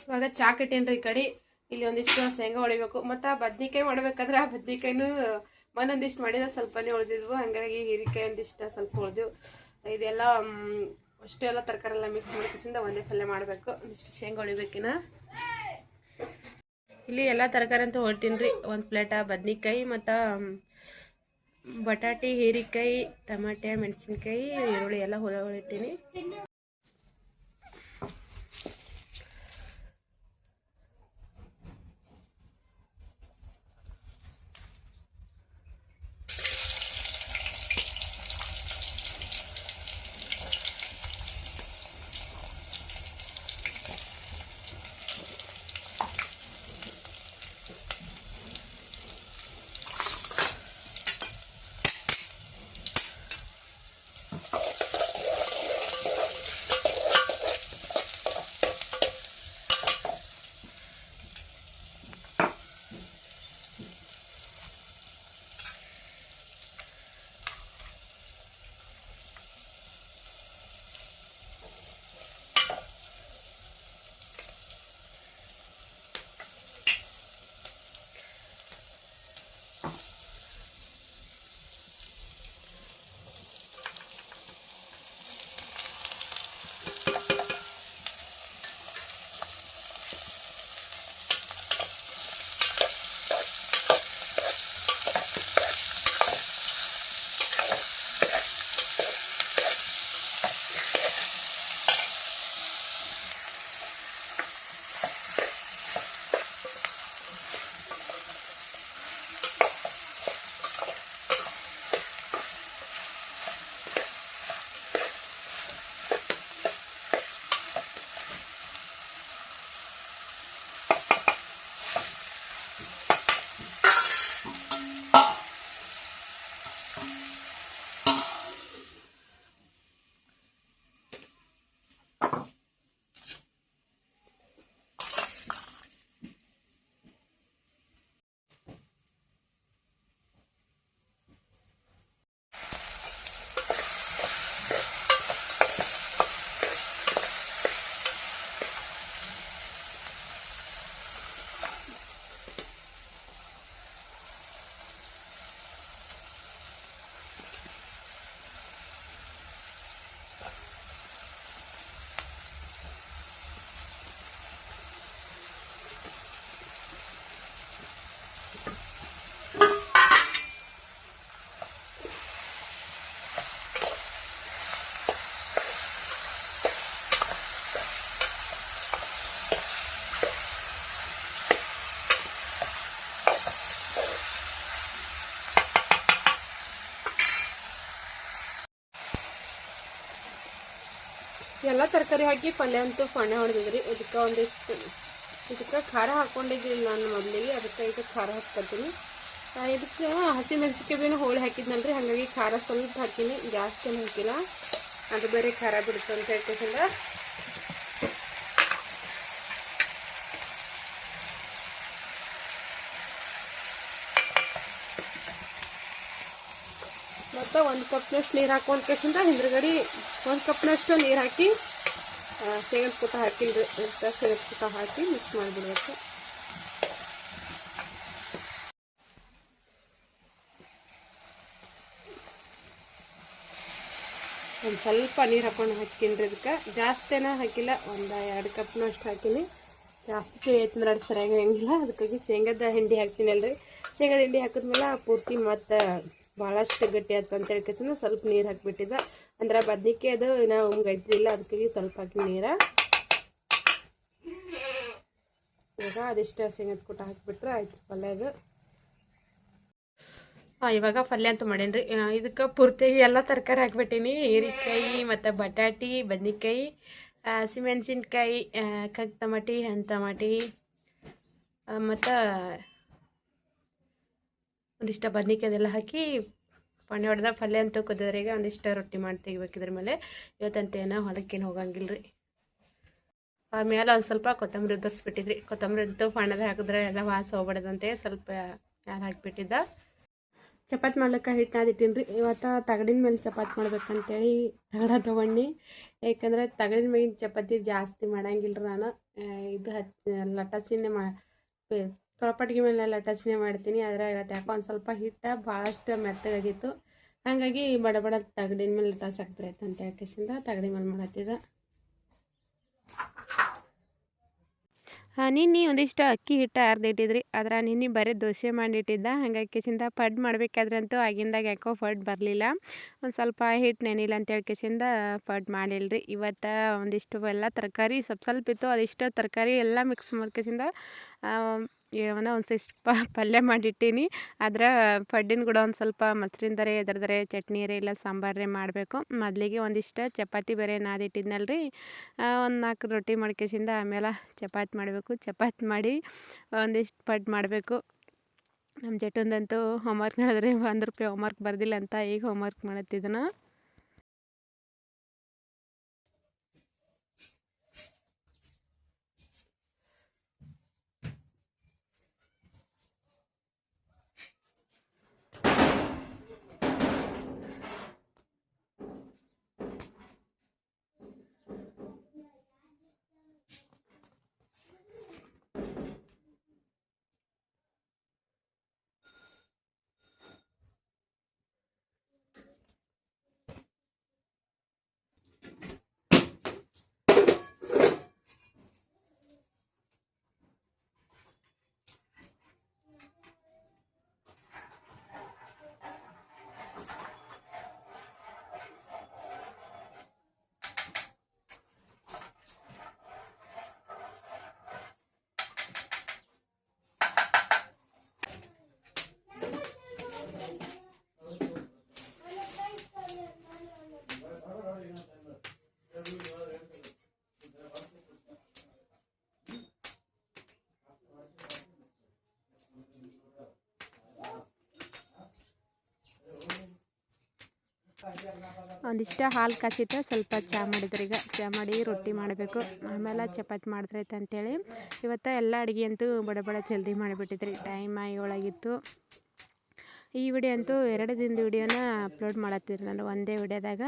ಇವಾಗ ಚಾಕ್ ಇಟ್ಟೇನ್ರಿ ಈ ಕಡೆ. ಇಲ್ಲಿ ಒಂದಿಷ್ಟು ಶೇಂಗಾ ಹೊಡಿಬೇಕು. ಮತ್ತು ಬದ್ನಿಕಾಯಿ ಮಾಡ್ಬೇಕಾದ್ರೆ ಆ ಬದ್ನಿಕಾಯಿನೂ ಒಂದೊಂದಿಷ್ಟು ಮಾಡಿದ್ರೆ ಸ್ವಲ್ಪನೇ ಉಳಿದಿದ್ವು. ಹಾಗಾಗಿ ಹೀರೆಕಾಯಿ ಒಂದಿಷ್ಟು ಸ್ವಲ್ಪ ಉಳಿದೆವು. ಇದೆಲ್ಲ ಅಷ್ಟೆಲ್ಲ ತರಕಾರಿ ಎಲ್ಲ ಮಿಕ್ಸ್ ಮಾಡ್ಕಿಸಿಂದ ಒಂದೇ ಪಲ್ಯ ಮಾಡಬೇಕು. ಒಂದಿಷ್ಟು ಶೇಂಗಾ ಹೊಡಿಬೇಕಿನ. ಇಲ್ಲಿ ಎಲ್ಲ ತರಕಾರಿ ಅಂತ ಹೊಡ್ತೀನಿ ರೀ. ಒಂದು ಪ್ಲೇಟ ಬದ್ನಿಕಾಯಿ ಮತ್ತು ಬಟಾಟಿ, ಹೀರೆಕಾಯಿ, ಟಮಾಟೆ, ಮೆಣಸಿನ್ಕಾಯಿ, ಈರುಳ್ಳಿ ಎಲ್ಲ ಹೊಳಿತೀನಿ. ಎಲ್ಲ ತರಕಾರಿ ಹಾಕಿ ಪಲ್ಯ ಅಂತೂ ಫಣ್ಣೆ ಹೊಡೆದಿದ್ರಿ. ಇದಕ್ಕೆ ಖಾರ ಹಾಕ್ಕೊಂಡಿದ್ದಿಲ್ಲ ನಾನು ಮೊದಲಿಗೆ, ಅದಕ್ಕೆ ಇದಕ್ಕೆ ಖಾರ ಹಾಕ್ಕೊತೀನಿ. ಇದಕ್ಕೆ ಹಸಿ ಮೆಣಸಿನ್ಕಾಯಿ ಬೇನೆ ಹೋಳಿ ಹಾಕಿದ್ನಲ್ರಿ, ಹಾಗಾಗಿ ಖಾರ ಸ್ವಲ್ಪ ಹಾಕಿನಿ, ಜಾಸ್ತಿ ಏನು ಹಾಕಿಲ್ಲ. ಅದು ಬೇರೆ ಖಾರ ಬಿಡುತ್ತೆ ಅಂತ ಹೇಳ್ಕೊಂಡು ಮತ್ತು 1 ಕಪ್ನಷ್ಟು ನೀರು ಹಾಕೊಂಡ್ಕೇಸಿಂದ ಹಿಂದ್ಗಡೆ 1 ಕಪ್ನಷ್ಟು ನೀರು ಹಾಕಿ ಶೇಂಗದ ಪುಟ್ಟ ಹಾಕಿಲ್ರಿ, ಶೇಂಗದ ಪುಟ್ಟ ಹಾಕಿ ಮಿಕ್ಸ್ ಮಾಡಿಬಿಡ್ಬೇಕು. ಒಂದು ಸ್ವಲ್ಪ ನೀರು ಹಾಕೊಂಡು ಹಾಕಿನ್ರಿ. ಇದಕ್ಕೆ ಜಾಸ್ತಿನ ಹಾಕಿಲ್ಲ, ಒಂದು 2 ಕಪ್ನಷ್ಟು ಹಾಕಿನಿ. ಜಾಸ್ತಿ ತಿಳಿ ಐತಂದ್ರೆ ಅದು ಸರಿಯಾಗಿ ಹಂಗಿಲ್ಲ, ಅದಕ್ಕಾಗಿ ಶೇಂಗದ ಹಿಂಡಿ ಹಾಕ್ತೀನಿ ಅಲ್ರಿ. ಶೇಂಗದ ಹಿಂಡಿ ಹಾಕಿದ್ಮೇಲೆ ಪೂರ್ತಿ ಮತ್ತು ಭಾಳಷ್ಟು ಗಟ್ಟಿ ಆಯ್ತು ಅಂತ ಹೇಳ್ಕೇಸಿಂದ ಸ್ವಲ್ಪ ನೀರು ಹಾಕಿಬಿಟ್ಟಿದ್ದ. ಅಂದ್ರೆ ಬದ್ನಿಕಾಯಿ ಅದು ನಾವು ಗಟ್ಟಿಲ್ಲ, ಅದಕ್ಕಾಗಿ ಸ್ವಲ್ಪ ಹಾಕಿ ನೀರು. ಇವಾಗ ಅದಿಷ್ಟು ಶೇಂಗದ ಪುಟ್ಟ ಹಾಕಿಬಿಟ್ರೆ ಆಯ್ತು ಪಲ್ಯ ಅದು. ಇವಾಗ ಪಲ್ಯ ಅಂತ ಮಾಡೇನ್ರಿ. ಇದಕ್ಕೆ ಪೂರ್ತಿಯಾಗಿ ಎಲ್ಲ ತರಕಾರಿ ಹಾಕ್ಬಿಟ್ಟೀನಿ. ಹೀರೆಕಾಯಿ ಮತ್ತು ಬಟಾಟಿ, ಬದ್ನಿಕಾಯಿ, ಹಸಿಮೆಣ್ಸಿನ್ಕಾಯಿ, ಕಗ್ ಟಮಾಟಿ, ಹಣ್ಣು ಟಮಾಟಿ, ಮತ್ತು ಒಂದಿಷ್ಟು ಬದ್ನಿಕಾಯಿ ಅದೆಲ್ಲ ಹಾಕಿ ಪಣ್ಣೆ ಹೊಡೆದ ಪಲ್ಯ ಅಂತೂ ಕುದಿದ್ರಿಗೆ ಒಂದಿಷ್ಟು ರೊಟ್ಟಿ ಮಾಡಿ ತೆಗಿಬೇಕು. ಇದ್ರ ಮೇಲೆ ಇವತ್ತಂತೇನೋ ಹೊಲಕ್ಕೇನು ಹೋಗಂಗಿಲ್ಲ ರೀ. ಆಮೇಲೆ ಒಂದು ಸ್ವಲ್ಪ ಕೊತ್ತಂಬರಿ ಉದುರಿಸ್ಬಿಟ್ಟಿದ್ರಿ. ಕೊತ್ತಂಬರಿ ಉದ್ದು ಪಣ್ಣದ ಹಾಕಿದ್ರೆ ಎಲ್ಲ ವಾಸ ಹೋಗ್ಬಿಡೋದಂತೆ ಸ್ವಲ್ಪ ಮ್ಯಾಲೆ ಹಾಕಿಬಿಟ್ಟಿದ್ದ. ಚಪಾತಿ ಮಾಡ್ಲಿಕ್ಕೆ ಹಿಟ್ಟು ನಾದಿಟ್ಟಿನಿ ರೀ. ಇವತ್ತು ತಗಡಿನ ಮೇಲೆ ಚಪಾತಿ ಮಾಡ್ಬೇಕಂತೇಳಿ ತಗಡ ತೊಗೊಂಡು, ಯಾಕಂದ್ರೆ ತಗಡಿನ ಮೇಗಿನ ಚಪಾತಿ ಜಾಸ್ತಿ ಮಾಡಂಗಿಲ್ಲ ರೀ ನಾನು. ಇದು ಲಟ್ಟಸಿನೇ ತೊಳಪಟ್ಟಿಗೆ ಮೇಲೆ ಲಟ್ಟಸಿನೇ ಮಾಡ್ತೀನಿ. ಆದರೆ ಇವತ್ತು ಯಾಕೋ ಒಂದು ಸ್ವಲ್ಪ ಹಿಟ್ಟು ಭಾಳಷ್ಟು ಮೆತ್ತಗಾಗಿತ್ತು. ಹಾಗಾಗಿ ಬಡ ಬಡ ತಗಡಿನ ಮೇಲೆ ಲಟ್ಟಸಾಕ್ಬಿಡೈತೆ ಅಂತ ಹೇಳ್ಕೇಸಿಂದ ತಗಡಿನ ಮೇಲೆ ಮಾಡತ್ತಿದ್ದ. ನಿನ್ನೆ ಒಂದಿಷ್ಟು ಅಕ್ಕಿ ಹಿಟ್ಟು ಅರ್ದಿಟ್ಟಿದ್ರಿ. ಅದ್ರ ನಿನ್ನೆ ಬರೀ ದೋಸೆ ಮಾಡಿಟ್ಟಿದ್ದ. ಹಾಗಾಗಿಸಿಂದ ಪಡ್ ಮಾಡಬೇಕಾದ್ರಂತೂ ಆಗಿಂದಾಗ ಯಾಕೋ ಪಡ್ ಬರಲಿಲ್ಲ. ಒಂದು ಸ್ವಲ್ಪ ಹಿಟ್ಟು ನೆನಿಲ್ಲ ಅಂತ ಹೇಳ್ಕೇಸಿಂದ ಪಡ್ ಮಾಡಿಲ್ರಿ. ಇವತ್ತು ಒಂದಿಷ್ಟು ಎಲ್ಲ ತರಕಾರಿ ಸ್ವಲ್ಪ ಇತ್ತು, ಅದಿಷ್ಟು ತರಕಾರಿ ಎಲ್ಲ ಮಿಕ್ಸ್ ಮಾಡ್ಕೇಸಿಂದ ಏನೋ ಒಂದಿಷ್ಟು ಪಲ್ಯ ಮಾಡಿಟ್ಟೀನಿ. ಅದ್ರ ಪಡ್ಡಿನ ಕೂಡ ಒಂದು ಸ್ವಲ್ಪ ಮೊಸರಿಂದರೆ ಎದ್ರದರೆ ಚಟ್ನಿಯರೇ ಇಲ್ಲ ಸಾಂಬಾರೇ ಮಾಡಬೇಕು. ಮೊದಲಿಗೆ ಒಂದಿಷ್ಟು ಚಪಾತಿ ಬೇರೆ ನಾದಿಟ್ಟಿದ್ನಲ್ರಿ. ಒಂದು 4 ರೊಟ್ಟಿ ಮಾಡ್ಕೇಸಿಂದ ಆಮೇಲೆ ಚಪಾತಿ ಮಾಡಬೇಕು. ಚಪಾತಿ ಮಾಡಿ ಒಂದಿಷ್ಟು ಪಡ್ ಮಾಡಬೇಕು. ನಮ್ಮ ಜಟ್ಟಂದಂತೂ ಹೋಮ್ವರ್ಕ್ ಮಾಡಿದ್ರೆ ₹1 ಹೋಮ್ವರ್ಕ್ ಬರ್ದಿಲ್ಲ ಅಂತ ಈಗ ಹೋಮ್ವರ್ಕ್ ಮಾಡತ್ತಿದ್ದನು. ಒಂದಿಷ್ಟು ಹಾಲು ಕಾಸಿಟ್ಟು ಸ್ವಲ್ಪ ಚಹಾ ಮಾಡಿದ್ರಿ. ಈಗ ಚಹಾ ಮಾಡಿ ರೊಟ್ಟಿ ಮಾಡಬೇಕು, ಆಮೇಲೆ ಚಪಾತಿ ಮಾಡಿದ್ರೈತೆ ಅಂತೇಳಿ ಇವತ್ತು ಎಲ್ಲ ಅಡುಗೆ ಅಂತೂ ಬಡ ಬಡ ಜಲ್ದಿ ಮಾಡಿಬಿಟ್ಟಿದ್ರಿ. ಟೈಮ್ 7 ಆಗಿತ್ತು. ಈ ವಿಡಿಯೋ ಅಂತೂ 2 ದಿನದ ವಿಡಿಯೋನ ಅಪ್ಲೋಡ್ ಮಾಡತ್ತೀರಿ ನಾನು ಒಂದೇ ವಿಡಿಯೋದಾಗ.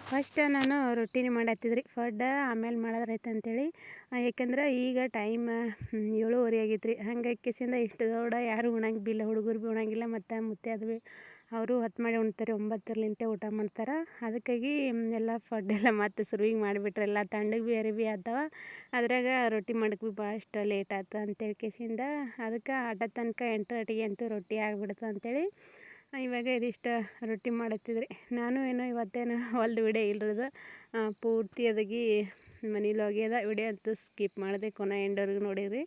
ಫಸ್ಟ್ ನಾನು ರೊಟ್ಟಿನೇ ಮಾಡತ್ತಿದ್ರಿ. ಆಮೇಲೆ ಮಾಡಿದ್ರೈತೆ ಅಂತೇಳಿ, ಯಾಕಂದ್ರೆ ಈಗ ಟೈಮ್ 7:30 ಆಗೈತ್ರಿ. ಹಂಗಾಕಿಸಿಂದ ಇಷ್ಟು ದೊಡ್ಡ ಯಾರು ಉಣಂಗಿಲ್ಲ, ಹುಡುಗರು ಭೀ ಉಣಂಗಿಲ್ಲ, ಮತ್ತು ಮುತ್ತೆ ಅದು ಅವರು ಹೊತ್ತು ಮಾಡಿ ಉಣ್ತಾರೆ, 9 ಊಟ ಮಾಡ್ತಾರೆ. ಅದಕ್ಕಾಗಿ ಎಲ್ಲ ಫಡ್ಡೆಲ್ಲ ಮತ್ತು ಸುರುವಿಗೆ ಮಾಡಿಬಿಟ್ರೆ ಎಲ್ಲ ತಣ್ಣಗೆ ಬೇರೆ ಭೀ ಆತವ. ಅದ್ರಾಗ ರೊಟ್ಟಿ ಮಾಡಕ್ಕೆ ಭೀ ಭಾಳಷ್ಟು ಲೇಟ್ ಆಯ್ತು ಅಂತೇಳಿ ಕೇಸಿಂದ ಅದಕ್ಕೆ ಆಟ ತನಕ 8 ಗಂಟೆಗೆ ಅಂತೂ ರೊಟ್ಟಿ ಆಗಿಬಿಡ್ತು ಅಂತೇಳಿ ಇವಾಗ ಇದಿಷ್ಟು ರೊಟ್ಟಿ ಮಾಡತ್ತಿದ್ರಿ. ನಾನು ಏನೋ ಇವತ್ತೇನು ಹೊಲ್ದು ವಿಡಿಯೋ ಇಲ್ರದು ಪೂರ್ತಿ ಅದಾಗಿ ಮನೇಲಿ ಹೋಗ್ಯದ. ವಿಡಿಯೋ ಅಂತೂ ಸ್ಕಿಪ್ ಮಾಡಿದೆ, ಕೊನೆ ಎಂಡವರೆಗೂ ನೋಡಿರಿ.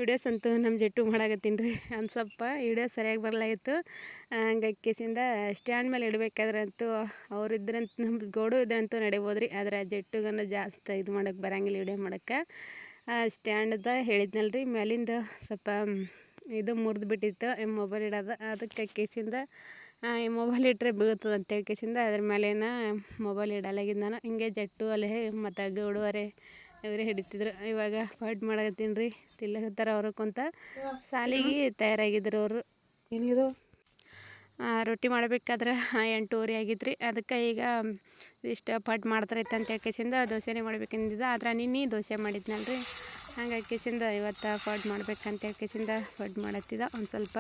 ವಿಡಿಯೋಸ್ ಅಂತೂ ನಮ್ಮ ಜಟ್ಟು ಮಾಡಾಕತ್ತೀನಿ ರೀ. ಒಂದು ಸ್ವಲ್ಪ ವಿಡಿಯೋ ಸರಿಯಾಗಿ ಬರಲಾಗಿತ್ತು. ಹಂಗಾಗಿ ಕೇಸಿಂದ ಸ್ಟ್ಯಾಂಡ್ ಮೇಲೆ ಇಡಬೇಕಾದ್ರಂತೂ ಅವ್ರು ಇದ್ರಂತೂ ನಮ್ಮ ಗೋಡು ಇದ್ರಂತೂ ನಡಿಬೋದ್ರಿ. ಆದರೆ ಜಟ್ಟುಗನ್ನು ಜಾಸ್ತಿ ಇದು ಮಾಡೋಕ್ಕೆ ಬರೋಂಗಿಲ್ಲ ವಿಡಿಯೋ ಮಾಡೋಕ್ಕೆ. ಸ್ಟ್ಯಾಂಡ್ದ ಹೇಳಿದ್ನಲ್ರಿ ಮೇಲಿಂದ ಸ್ವಲ್ಪ ಇದು ಮುರಿದು ಬಿಟ್ಟಿತ್ತು ಮೊಬೈಲ್ ಇಡೋದು. ಅದಕ್ಕೆ ಕೇಸಿಂದ ಈ ಮೊಬೈಲ್ ಇಟ್ಟರೆ ಬೀಳ್ತದೆ ಅಂತೇಳಿ ಕೇಸಿಂದ ಅದ್ರ ಮೇಲೇನ ಮೊಬೈಲ್ ಇಡಲಾಗಿದ್ದು ನಾನು. ಹಿಂಗೆ ಜಟ್ಟು ಅಲ್ಲೇ ಮತ್ತು ಗೌಡುವರೆ ಇವರೇ ಹಿಡಿತಿದ್ರು. ಇವಾಗ ಫಡ್ ಮಾಡಕತ್ತೀನಿ ರೀ. ತಿಲ್ಲಕತ್ತಾರ ಅವರು ಕುಂತ. ಸಾಲಿಗೆ ತಯಾರಾಗಿದ್ರು ಅವರು. ಏನಿದು ರೊಟ್ಟಿ ಮಾಡಬೇಕಾದ್ರೆ 8:30 ಆಗಿತ್ತು ರೀ. ಅದಕ್ಕೆ ಈಗ ಇಷ್ಟು ಪಡ್ ಮಾಡ್ತಾರೈತೆ ಅಂತ ಕೇಸಿಂದ ದೋಸೆನೇ ಮಾಡ್ಬೇಕಂದಿದ್ದ. ಆದ್ರೆ ನಿನ್ನೆ ದೋಸೆ ಮಾಡಿದ್ನಲ್ರಿ, ಹಂಗಾಗಿ ಕೇಸಿಂದ ಇವತ್ತು ಪಡ್ ಮಾಡ್ಬೇಕಂತ ಕೇಸಿಂದ ಪಡ್ ಮಾಡತ್ತಿದ್ದ. ಒಂದು ಸ್ವಲ್ಪ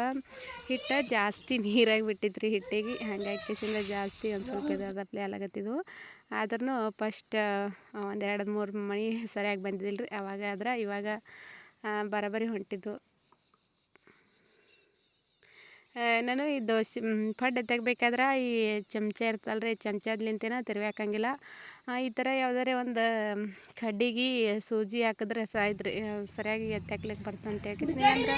ಹಿಟ್ಟು ಜಾಸ್ತಿ ನೀರಾಗಿ ಬಿಟ್ಟಿದ್ರಿ ಹಿಟ್ಟಿಗೆ. ಹಂಗಾಗಿ ಕೇಸಿಂದ ಜಾಸ್ತಿ ಒಂದು ಸ್ವಲ್ಪ ಇದಾಗತ್ಲೆ ಅಲಾಗತ್ತಿದ್ವು. ಆದ್ರೂ ಫಸ್ಟ್ 1-2-3 ಮಣಿ ಸರಿಯಾಗಿ ಬಂದಿದ್ದಿಲ್ಲ ರೀ. ಅವಾಗ ಆದ್ರೆ ಇವಾಗ ಬರೋಬ್ಬರಿ ಹೊಂಟಿದ್ದು. ನಾನು ಈ ದೋಸೆ ಪಡ್ಡು ತೆಗಬೇಕಾದ್ರೆ ಈ ಚಮಚ ಇರ್ತಲ್ಲ ರೀ, ಚಮಚದ್ಲಿಂತೇನ ತಿರ್ವ್ಯಾಕಂಗಿಲ್ಲ. ಈ ಥರ ಯಾವ್ದಾರೆ ಒಂದು ಕಡ್ಡಿಗೆ ಸೂಜಿ ಹಾಕಿದ್ರೆ ಸಾಯ್ದ್ರಿ ಸರಿಯಾಗಿ ಎತ್ತಾಕ್ಲಿಕ್ಕೆ ಬರ್ತಂತ ಹೇಳ್ಕಿಸಿ. ಅಂದ್ರೆ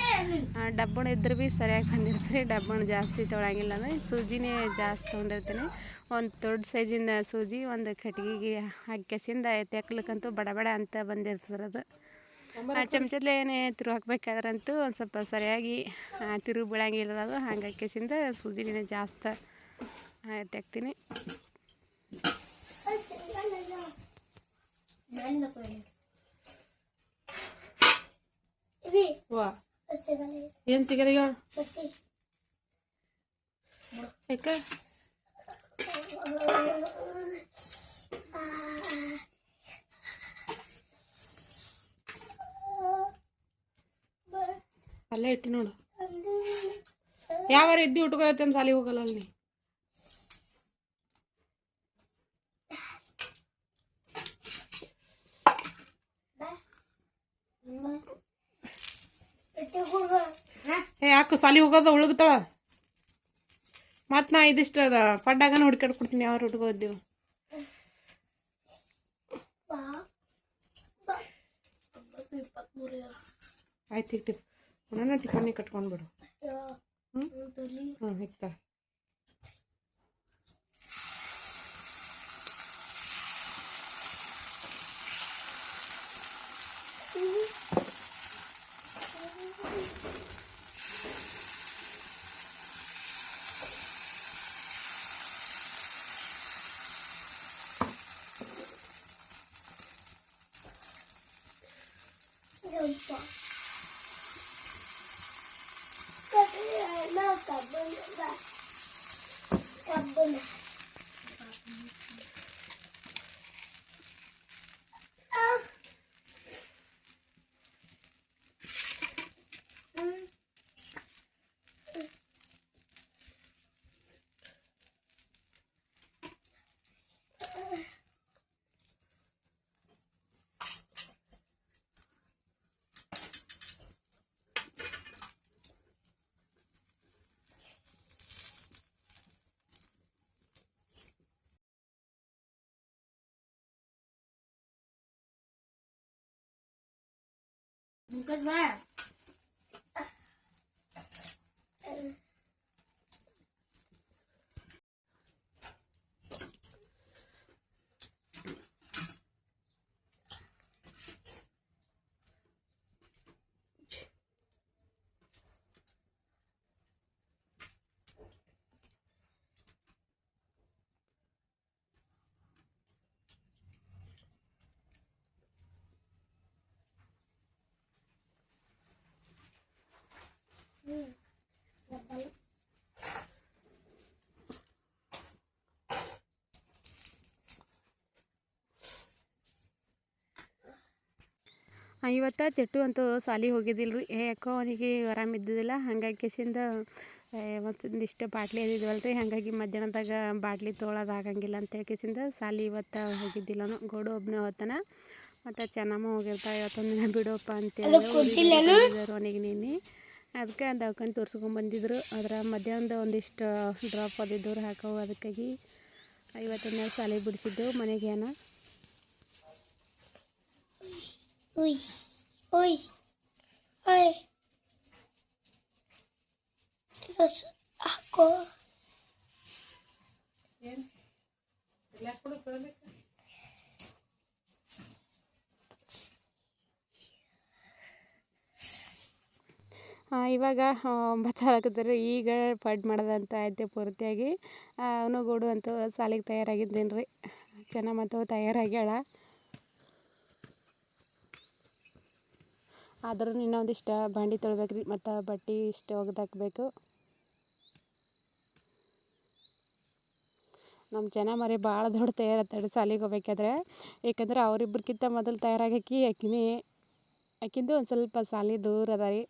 ಡಬ್ಬಣ ಇದ್ರೆ ಭೀ ಸರಿಯಾಗಿ ಬಂದಿರ್ತೀರಿ. ಡಬ್ಬಣ ಜಾಸ್ತಿ ತೊಗೊಳಂಗಿಲ್ಲ ಅಂದರೆ ಸೂಜಿನೇ ಜಾಸ್ತಿ ತೊಗೊಂಡಿರ್ತೀನಿ. ಒಂದು ದೊಡ್ಡ ಸೈಜಿನ ಸೂಜಿ ಒಂದು ಕಟ್ಗೆಗೆ ಹಾಕ್ಯಸಿಂದ ಎತ್ತಾಕ್ಲಿಕ್ಕಂತೂ ಬಡ ಬಡ ಅಂತ ಬಂದಿರ್ತದೆ ಅದು. ಚಮಚದಲ್ಲೇ ಏನೇ ತಿರು ಹಾಕ್ಬೇಕಾದ್ರಂತೂ ಒಂದು ಸ್ವಲ್ಪ ಸರಿಯಾಗಿ ತಿರುಗಿ ಬೀಳಂಗಿಲ್ಲ ಅದು. ಹಂಗೆ ಹಾಕ್ಯಸಿಂದ ಸೂಜಿನೇ ಜಾಸ್ತಿ ಎತ್ತಾಕ್ತೀನಿ. ಏನು ಸಿಗಲ್ಲ ಈಗ ಯಾಕೆ ಅಲ್ಲೇ ಇಟ್ಟು ನೋಡು. ಯಾವಾರ ಇದ್ದು ಉಟ್ಕೋಯತ್ತೆ ಅಂತ ಸಾಲಿಗೆ ಹೋಗಲ್ಲ ಅಲ್ಲಿ. ಯಾಕೆ ಸಾಲಿ ಹೋಗೋದ ಉಳುಗ್ತಾಳ ಮತ್ತು ನಾ ಇದಿಷ್ಟು ಅದ ಪಡ್ಡಾಗನ ಹುಡ್ಕಾಡ್ಕೊಡ್ತೀನಿ. ಯಾರು ಹುಡ್ಕೋದೇವು ಆಯ್ತು ಇಟ್ಟು ನನ್ನ ಟಿಫನ್ನಿ ಕಟ್ಕೊಂಡ್ಬಿಡು. ಇಕ್ತಾ ಇವತ್ತು ಚೆಟ್ಟು ಅಂತೂ ಸಾಲಿಗೆ ಹೋಗಿದ್ದಿಲ್ಲ ರೀ. ಯಾಕೋ ಅವನಿಗೆ ಆರಾಮಿದ್ದಿದ್ದಿಲ್ಲ. ಹಾಗಾಗಿ ಕಿಸಿಂದ ಒಂದಿಷ್ಟು ಬಾಟ್ಲಿ ಅದಿದ್ವಲ್ಲ ರೀ, ಹಾಗಾಗಿ ಮಧ್ಯಾಹ್ನದಾಗ ಬಾಟ್ಲಿ ತೊಗೊಳೋದು ಆಗಂಗಿಲ್ಲ ಅಂತ ಹೇಳ್ಕಿಸಿಂದ ಸಾಲಿ ಇವತ್ತು ಹೋಗಿದ್ದಿಲ್ಲ. ಗೋಡು ಒಬ್ಬನೇ ಹೋಗ್ತಾನ ಮತ್ತು ಚೆನ್ನಮ್ಮ ಹೋಗಿರ್ತಾಳೆ. ಇವತ್ತೊಂದು ದಿನ ಬಿಡೋಪ್ಪ ಅಂತೇಳಿ ಅವನಿಗೆ ನಿನ್ನೆ ಅದಕ್ಕೆ ದವಾಖಾನೆ ತೋರಿಸ್ಕೊಂಬಂದಿದ್ರು. ಅದರ ಮಧ್ಯಾಹ್ನದ ಒಂದಿಷ್ಟು ಡ್ರಾಪ್ ಅದಿದ್ದವ್ರು ಹಾಕವು. ಅದಕ್ಕಾಗಿ ಇವತ್ತಿನ ಸಾಲಿಗೆ ಬಿಡಿಸಿದ್ದೆವು ಮನೆಗೆ. ಇವಾಗ 9 ಆಗತ್ತರಿ. ಈಗ ಪಡ್ ಮಾಡೋದಂತ ಆಯ್ತು ಪೂರ್ತಿಯಾಗಿ. ಅವನು ಗೋಡು ಅಂತೂ ಸಾಲಿಗೆ ತಯಾರಾಗಿದ್ದೀನಿ ರೀ. ಚೆನ್ನ ಮತ್ತು ತಯಾರಾಗ್ಯಾಳ. ಆದ್ರೂ ಇನ್ನೊಂದಿಷ್ಟು ಬಾಂಡೆ ತೊಳ್ಬೇಕು ರೀ, ಮತ್ತು ಬಟ್ಟೆ ಇಷ್ಟು ಒಗ್ದಾಕಬೇಕು. ನಮ್ಮ ಚೆನ್ನ ಮರಿ ಭಾಳ ದೊಡ್ಡ ತಯಾರತ್ತಾಳೆ ಸಾಲಿಗೆ ಹೋಗ್ಬೇಕಾದ್ರೆ. ಯಾಕಂದ್ರೆ ಅವರಿಬ್ಬರಿಗಿಂತ ಮೊದಲು ತಯಾರಾಗಕ್ಕೆ ಆಕಿಂದು ಒಂದು ಸ್ವಲ್ಪ ಸಾಲಿ ದೂರ ಅದ ರೀ.